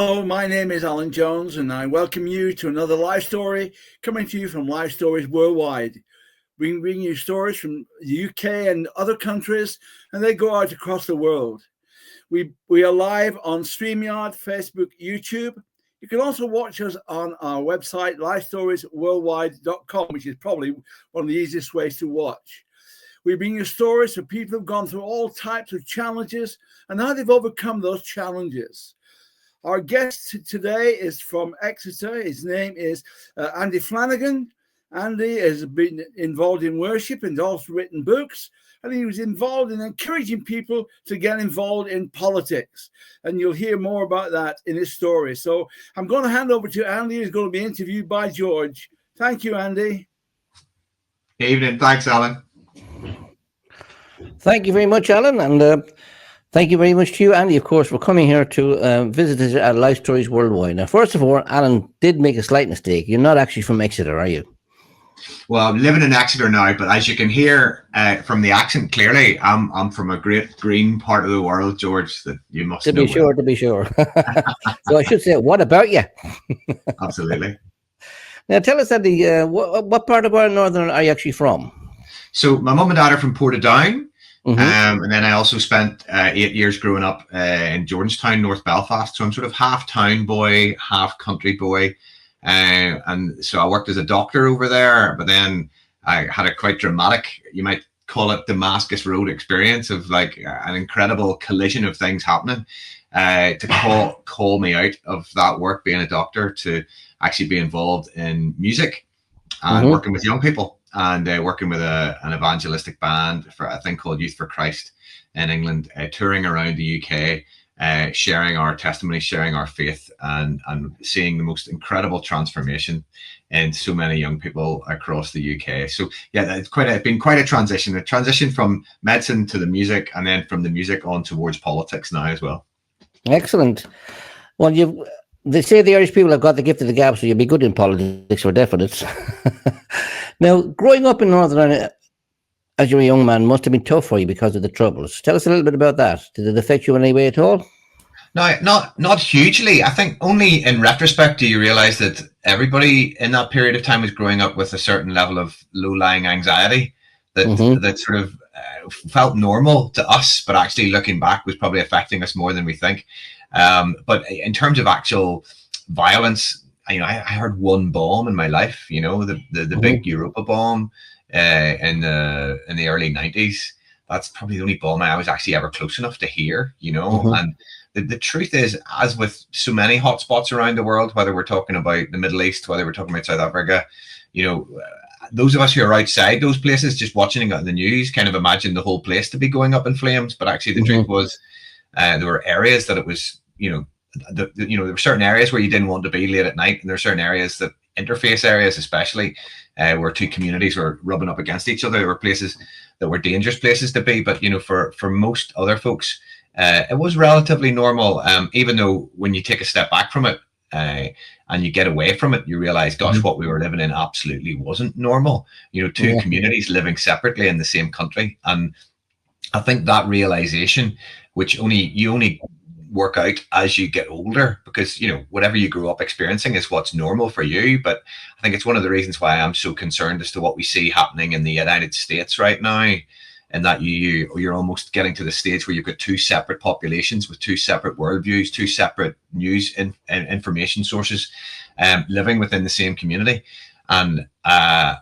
Hello, my name is Alan Jones, and I welcome you to another life story coming to you from Life Stories Worldwide. We bring you stories from the UK and other countries, and they go out across the world. We are live on StreamYard, Facebook, YouTube. You can also watch us on our website, lifestoriesworldwide.com, which is probably one of the easiest ways to watch. We bring you stories of people who've gone through all types of challenges and how they've overcome those challenges. Our guest today is from Exeter. His name is Andy Flannagan. Andy has been involved in worship and also written books, and he was involved in encouraging people to get involved in politics. And you'll hear more about that in his story. So I'm going to hand over to Andy, who's going to be interviewed by George. Thank you, Andy. Evening. Thanks, Alan. Thank you very much, Alan. And thank you very much to you, Andy, of course, for coming here to visit us at Life Stories Worldwide. Now, first of all, Alan did make a slight mistake. You're not actually from Exeter, are you? Well, I'm living in Exeter now, but as you can hear from the accent clearly, I'm from a great green part of the world, George, that you must know. To be sure. So I should say, what about you? Absolutely. Now, tell us, Andy, what part of our northern are you actually from? So my mum and dad are from Portadown. Mm-hmm. And then I also spent 8 years growing up in Jordanstown, North Belfast. So I'm sort of half town boy, half country boy. And so I worked as a doctor over there, but then I had a quite dramatic, you might call it Damascus Road experience of like an incredible collision of things happening to call me out of that work being a doctor to actually be involved in music and working with young people. And working with an evangelistic band for a thing called Youth for Christ in England, touring around the UK, sharing our testimony, sharing our faith, and seeing the most incredible transformation in so many young people across the UK. So yeah, it's been quite a transition from medicine to the music, and then from the music on towards politics now as well. Excellent. Well, they say the Irish people have got the gift of the gab, so you'll be good in politics for definite. Now, growing up in Northern Ireland as you were a young man must have been tough for you because of the Troubles. Tell us a little bit about that. Did it affect you in any way at all? No, not hugely. I think only in retrospect do you realise that everybody in that period of time was growing up with a certain level of low-lying anxiety that sort of felt normal to us, but actually looking back was probably affecting us more than we think. But in terms of actual violence, I heard one bomb in my life, the big Europa bomb in the early 90s. That's probably the only bomb I was actually ever close enough to hear, and the truth is, as with so many hotspots around the world, whether we're talking about the Middle East, whether we're talking about South Africa, those of us who are outside those places just watching it on the news kind of imagine the whole place to be going up in flames. But actually the truth was there were areas that it was, there were certain areas where you didn't want to be late at night, and there are certain areas that interface areas, especially where two communities were rubbing up against each other. There were places that were dangerous places to be, but for most other folks, it was relatively normal. Even though when you take a step back from it and you get away from it, you realize, gosh, what we were living in absolutely wasn't normal. Two communities living separately in the same country, and I think that realization, which you only work out as you get older, because whatever you grew up experiencing is what's normal for you. But I think it's one of the reasons why I'm so concerned as to what we see happening in the United States right now, and that you're almost getting to the stage where you've got two separate populations with two separate worldviews, two separate news and information sources living within the same community. And I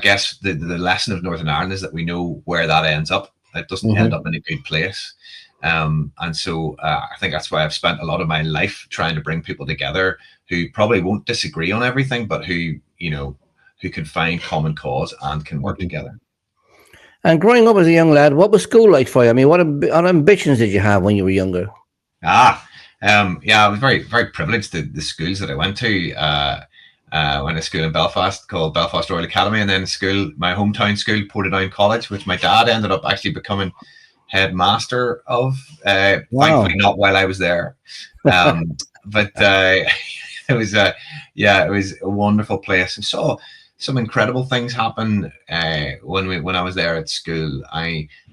guess the lesson of Northern Ireland is that we know where that ends up. It doesn't end up in a good place. And so I think that's why I've spent a lot of my life trying to bring people together who probably won't disagree on everything, but who can find common cause and can work together. And growing up as a young lad, what was school like for you? I mean, what ambitions did you have when you were younger? I was very, very privileged. The schools that I went to, I went to school in Belfast called Belfast Royal Academy, and then my hometown school, Portadown College, which my dad ended up actually becoming headmaster of. Thankfully not while I was there, but it was a wonderful place, and saw some incredible things happen when I was there at school.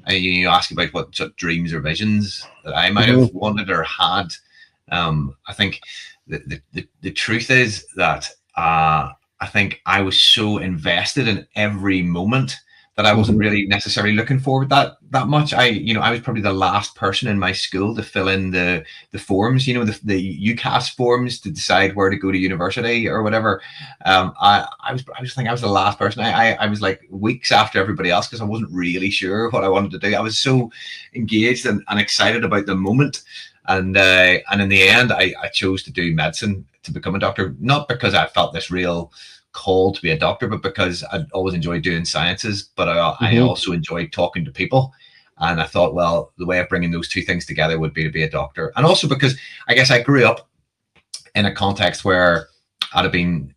You ask about what dreams or visions that I might have wanted or had. I think the truth is that I think I was so invested in every moment that I wasn't really necessarily looking forward that much. I was probably the last person in my school to fill in the forms, the UCAS forms to decide where to go to university or whatever. I was the last person. I was like weeks after everybody else because I wasn't really sure what I wanted to do. I was so engaged and excited about the moment. And in the end, I chose to do medicine, to become a doctor, not because I felt this real call to be a doctor, but because I always enjoyed doing sciences, but I also enjoyed talking to people. And I thought, well, the way of bringing those two things together would be to be a doctor. And also because I guess I grew up in a context where I'd have been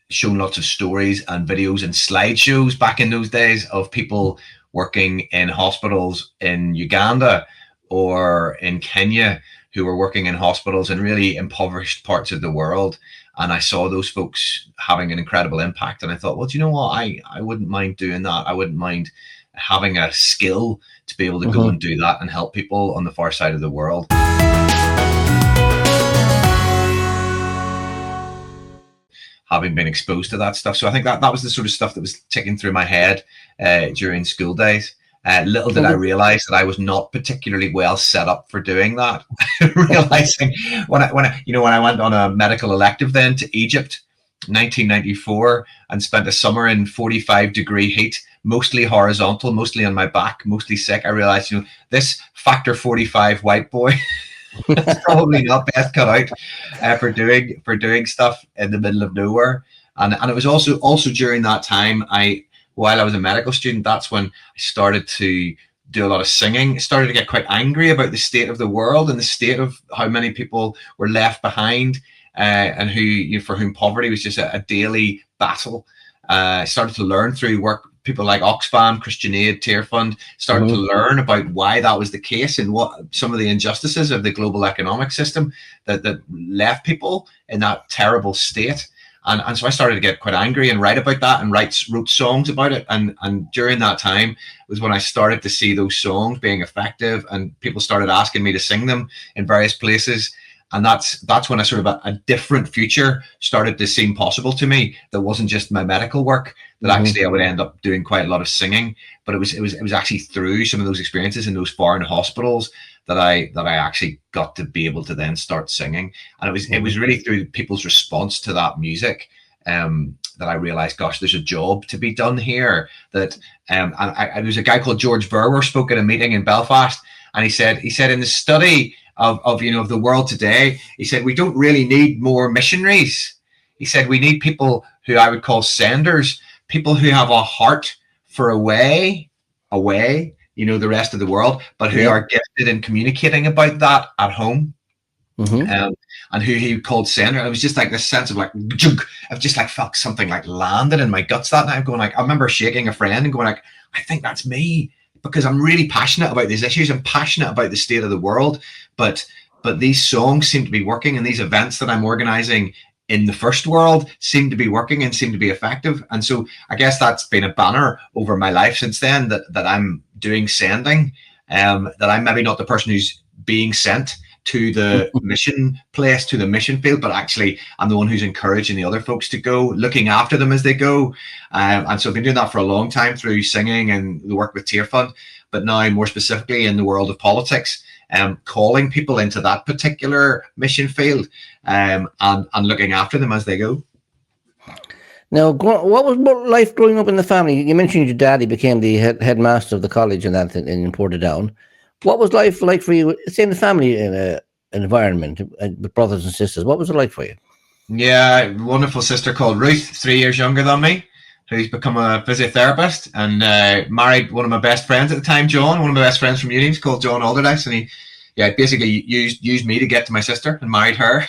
shown lots of stories and videos and slideshows back in those days of people working in hospitals in Uganda or in Kenya who were working in hospitals in really impoverished parts of the world. And I saw those folks having an incredible impact. And I thought, well, do you know what? I wouldn't mind doing that. I wouldn't mind having a skill to be able to go and do that and help people on the far side of the world. Having been exposed to that stuff. So I think that was the sort of stuff that was ticking through my head during school days. Little did I realize that I was not particularly well set up for doing that. Realizing when I went on a medical elective then to Egypt, 1994, and spent a summer in 45-degree heat, mostly horizontal, mostly on my back, mostly sick. I realized, this factor 45 white boy it's probably not best cut out for doing stuff in the middle of nowhere. And it was also during that time, while I was a medical student, that's when I started to do a lot of singing. I started to get quite angry about the state of the world and the state of how many people were left behind, and for whom poverty was just a daily battle. I started to learn through work. People like Oxfam, Christian Aid, Tear Fund started to learn about why that was the case and what some of the injustices of the global economic system that left people in that terrible state. And so I started to get quite angry and write about that and wrote songs about it. And during that time was when I started to see those songs being effective and people started asking me to sing them in various places. And that's when a sort of a different future started to seem possible to me. That wasn't just my medical work, that actually I would end up doing quite a lot of singing. But it was actually through some of those experiences in those foreign hospitals that I actually got to be able to then start singing. And it was really through people's response to that music that I realized, gosh, there's a job to be done here. That and there was a guy called George Verwer spoke at a meeting in Belfast, and he said in the study of the world today, he said, we don't really need more missionaries. He said, we need people who I would call senders, people who have a heart for away, the rest of the world, but who are gifted in communicating about that at home. And who he called sender. It was just like this sense of like, I've just like felt something like landed in my guts that night. Going like, I remember shaking a friend and going like, I think that's me. Because I'm really passionate about these issues. I'm passionate about the state of the world, but these songs seem to be working, and these events that I'm organizing in the first world seem to be working and seem to be effective. And so I guess that's been a banner over my life since then, that I'm doing sending, that I'm maybe not the person who's being sent to the mission place, to the mission field, but actually I'm the one who's encouraging the other folks to go, looking after them as they go. And so I've been doing that for a long time through singing and the work with Tear Fund, but now more specifically in the world of politics, calling people into that particular mission field, and looking after them as they go. Now, what was life growing up in the family? You mentioned your daddy became the headmaster of the college and that in Portadown. What was life like for you? Say in the family environment with brothers and sisters. What was it like for you? Yeah, a wonderful sister called Ruth, 3 years younger than me, who's become a physiotherapist and married one of my best friends at the time, John. One of my best friends from uni. He's called John Alderdice, and he basically used me to get to my sister and married her.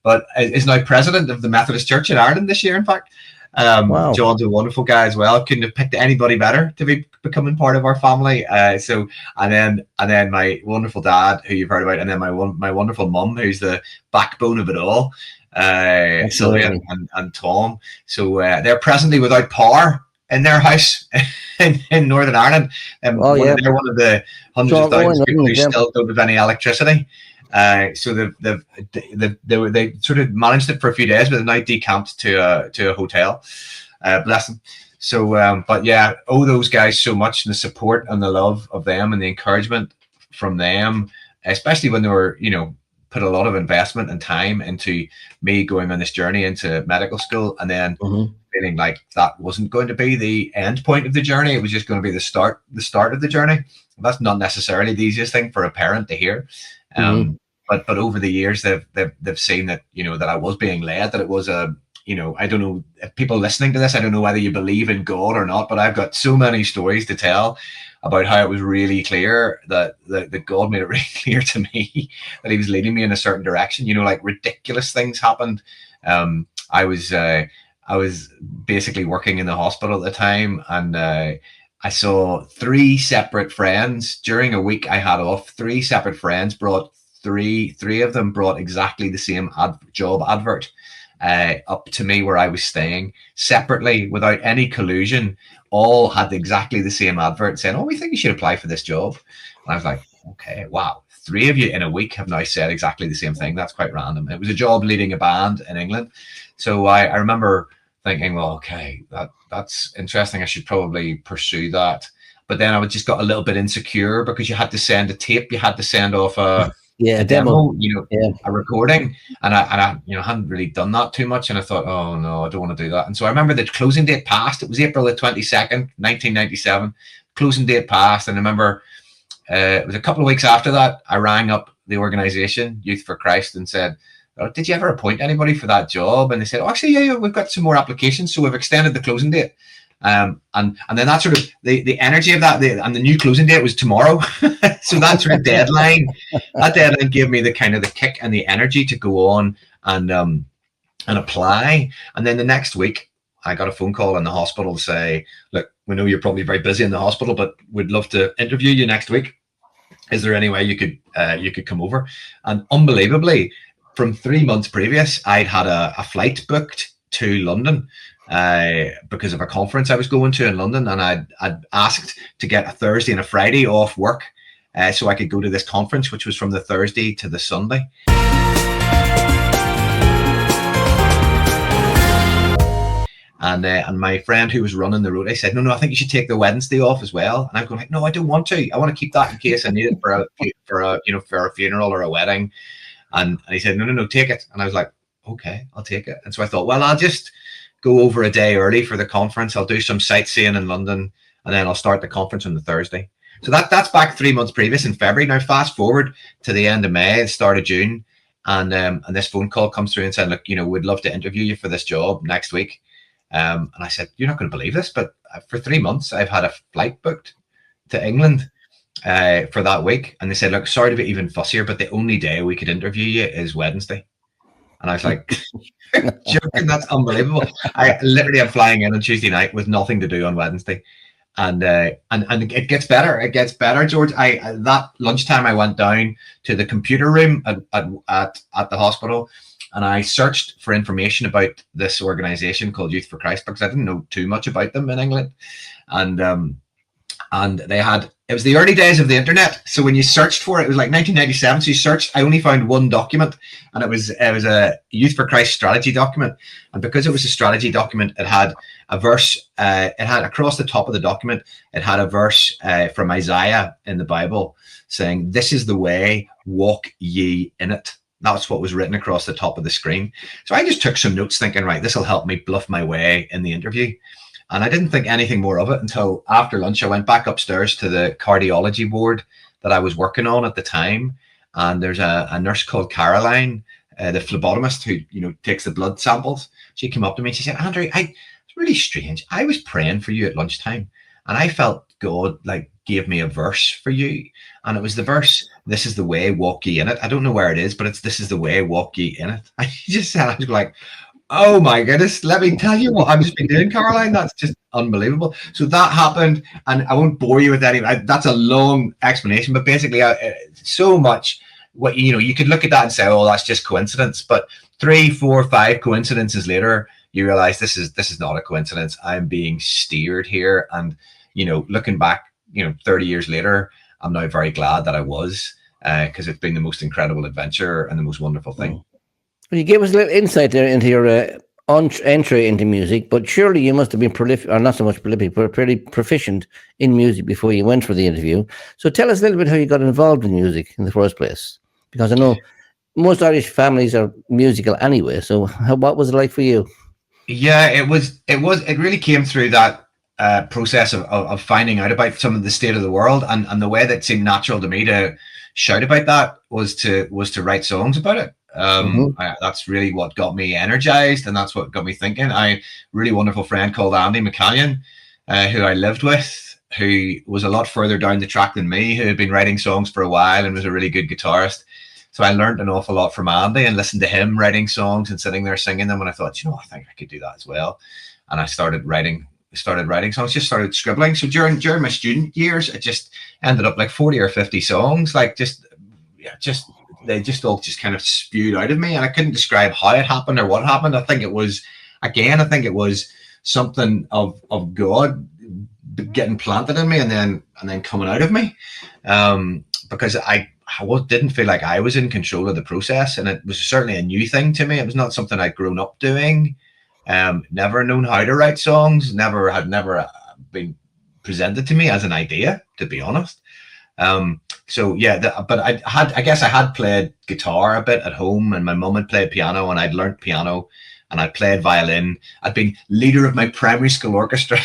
But is now president of the Methodist Church in Ireland this year, in fact. Wow. John's a wonderful guy as well. Couldn't have picked anybody better to be becoming part of our family. And then my wonderful dad, who you've heard about, and then my wonderful mum, who's the backbone of it all, Sylvia and Tom. So they're presently without power in their house in Northern Ireland. They're one of the hundreds of thousands of people who still don't have any electricity. So they sort of managed it for a few days, but they're now decamped to a hotel. Bless them. So, but yeah, owe those guys so much, and the support and the love of them and the encouragement from them, especially when they were, put a lot of investment and time into me going on this journey into medical school, and then feeling like that wasn't going to be the end point of the journey. It was just going to be the start of the journey. That's not necessarily the easiest thing for a parent to hear. But over the years, they've seen that, that I was being led, that it was a, I don't know if people listening to this, I don't know whether you believe in God or not, but I've got so many stories to tell about how it was really clear that God made it really clear to me that he was leading me in a certain direction. Like ridiculous things happened. I was basically working in the hospital at the time, and I saw 3 separate friends during a week I had off. 3 separate friends brought three of them brought exactly the same job advert up to me where I was staying separately without any collusion. All had exactly the same advert saying, "Oh, we think you should apply for this job." And I was like, okay, wow. 3 of you in a week have now said exactly the same thing. That's quite random. It was a job leading a band in England. So I remember thinking, well, okay, that's interesting. I should probably pursue that. But then I just got a little bit insecure because you had to send a tape. You had to send off a demo, a recording. And I hadn't really done that too much. And I thought, oh no, I don't want to do that. And so I remember the closing date passed. It was April the 22nd, 1997. Closing date passed. And I remember it was a couple of weeks after that, I rang up the organization, Youth for Christ, and said, "Oh, did you ever appoint anybody for that job?" And they said, "Oh, actually, yeah, we've got some more applications. So we've extended the closing date." And then that sort of the energy of that, and the new closing date was tomorrow. So that sort of deadline gave me the kind of the kick and the energy to go on and apply. And then the next week, I got a phone call in the hospital to say, "Look, we know you're probably very busy in the hospital, but we'd love to interview you next week. Is there any way you could come over?" And unbelievably, from 3 months previous, I'd had a flight booked to London because of a conference I was going to in London, and I'd asked to get a Thursday and a Friday off work so I could go to this conference, which was from the Thursday to the Sunday. And my friend who was running the route, I said, no, I think you should take the Wednesday off as well. And I'm going like, no, I don't want to. I want to keep that in case I need it for a funeral or a wedding. And he said, no, take it. And I was like, okay, I'll take it. And so I thought, well, I'll just go over a day early for the conference. I'll do some sightseeing in London, and then I'll start the conference on the Thursday. So that's back 3 months previous in February. Now fast forward to the end of May, the start of June, and this phone call comes through and said, look, we'd love to interview you for this job next week. And I said, you're not going to believe this, but for 3 months, I've had a flight booked to England for that week. And they said, look, sorry to be even fussier, but the only day we could interview you is Wednesday. And I was like, joking, that's unbelievable. I literally am flying in on Tuesday night with nothing to do on Wednesday. And it gets better. It gets better, George. That lunchtime, I went down to the computer room at the hospital, and I searched for information about this organization called Youth for Christ because I didn't know too much about them in England. And they had, it was the early days of the internet. So when you searched for it, it was like 1997. So you searched, I only found one document, and it was a Youth for Christ strategy document. And because it was a strategy document, it had a verse, it had across the top of the document, it had a verse from Isaiah in the Bible saying, "This is the way, walk ye in it." That's what was written across the top of the screen. So I just took some notes thinking, right, this will help me bluff my way in the interview. And I didn't think anything more of it until after lunch. I went back upstairs to the cardiology ward that I was working on at the time. And there's a nurse called Caroline, the phlebotomist who, takes the blood samples. She came up to me and she said, "Andrew, it's really strange. I was praying for you at lunchtime, and I felt God gave me a verse for you. And it was the verse, 'This is the way, walk ye in it.' I don't know where it is, but it's 'This is the way, walk ye in it.'" I just said, I was like, oh my goodness, let me tell you what I've just been doing, Caroline. That's just unbelievable. So that happened, and I won't bore you with any, that's a long explanation, but basically so much what, you could look at that and say, oh, that's just coincidence. But 3, 4, 5 coincidences later, you realize this is not a coincidence. I'm being steered here. And, you know, looking back, you know, 30 years later, I'm now very glad that I was, because it's been the most incredible adventure and the most wonderful thing. Well, you gave us a little insight there into your entry into music, but surely you must have been prolific, or not so much prolific, but pretty proficient in music before you went for the interview. So tell us a little bit how you got involved in music in the first place, because I know most Irish families are musical anyway. So what was it like for you? Yeah, it really came through that process of finding out about some of the state of the world, and the way that seemed natural to me to shout about that was to write songs about it. That's really what got me energized, and that's what got me thinking. I really wonderful friend called Andy McCallion, who I lived with, who was a lot further down the track than me, who had been writing songs for a while and was a really good guitarist. So I learned an awful lot from Andy and listened to him writing songs and sitting there singing them. And I thought, you know, I think I could do that as well. And I started writing songs, just started scribbling. So during my student years, it just ended up like 40 or 50 songs, like they just all just kind of spewed out of me. And I couldn't describe how it happened or what happened. I think it was something of God getting planted in me and then coming out of me. Because I didn't feel like I was in control of the process, and it was certainly a new thing to me. It was not something I'd grown up doing. Never known how to write songs. Never been presented to me as an idea, to be honest. So yeah, but I guess I had played guitar a bit at home, and my mum had played piano, and I'd learned piano, and I played violin. I'd been leader of my primary school orchestra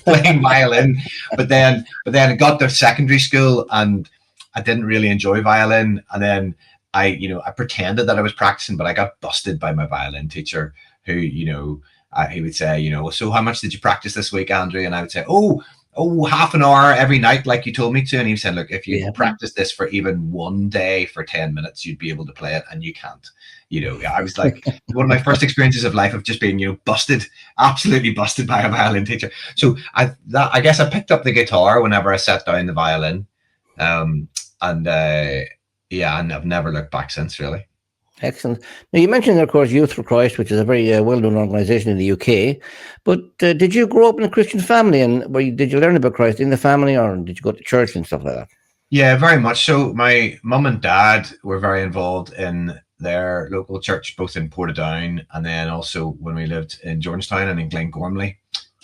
playing violin, but then I got to secondary school and I didn't really enjoy violin. And then I pretended that I was practicing, but I got busted by my violin teacher, who, he would say, so how much did you practice this week, Andrew? And I would say, oh, half an hour every night, like you told me to. And he said, look, if you practice this for even one day for 10 minutes, you'd be able to play it, and you can't. I was like, one of my first experiences of life of just being, busted, absolutely busted by a violin teacher. So I guess I picked up the guitar whenever I sat down the violin. And I've never looked back since, really. Excellent. Now, you mentioned, of course, Youth for Christ, which is a very well-known organisation in the UK. But did you grow up in a Christian family, and did you learn about Christ in the family, or did you go to church and stuff like that? Yeah, very much so. My mum and dad were very involved in their local church, both in Portadown and then also when we lived in Jordanstown and in Glengormley.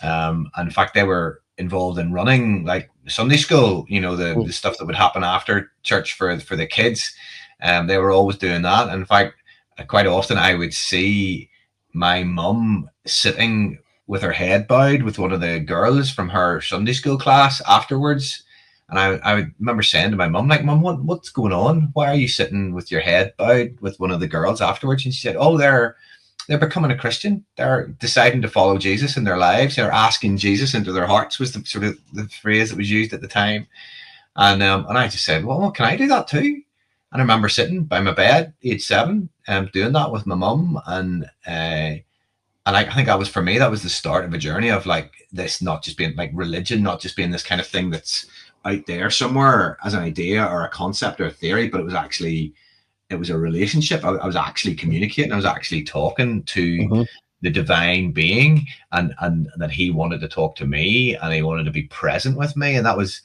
And in fact, they were involved in running like Sunday school, the stuff that would happen after church for the kids. They were always doing that. And in fact, quite often I would see my mum sitting with her head bowed with one of the girls from her Sunday school class afterwards. And I would remember saying to my mum, like, Mum, what's going on? Why are you sitting with your head bowed with one of the girls afterwards? And she said, oh, they're becoming a Christian. They're deciding to follow Jesus in their lives. They're asking Jesus into their hearts, was the sort of the phrase that was used at the time. And I just said, well, can I do that too? And I remember sitting by my bed, age 7, doing that with my mum. And I think that was, for me, that was the start of a journey of like this, not just being like religion, not just being this kind of thing that's out there somewhere as an idea or a concept or a theory, but it was a relationship. I was actually communicating. I was actually talking to the divine being, and that he wanted to talk to me, and he wanted to be present with me. And that was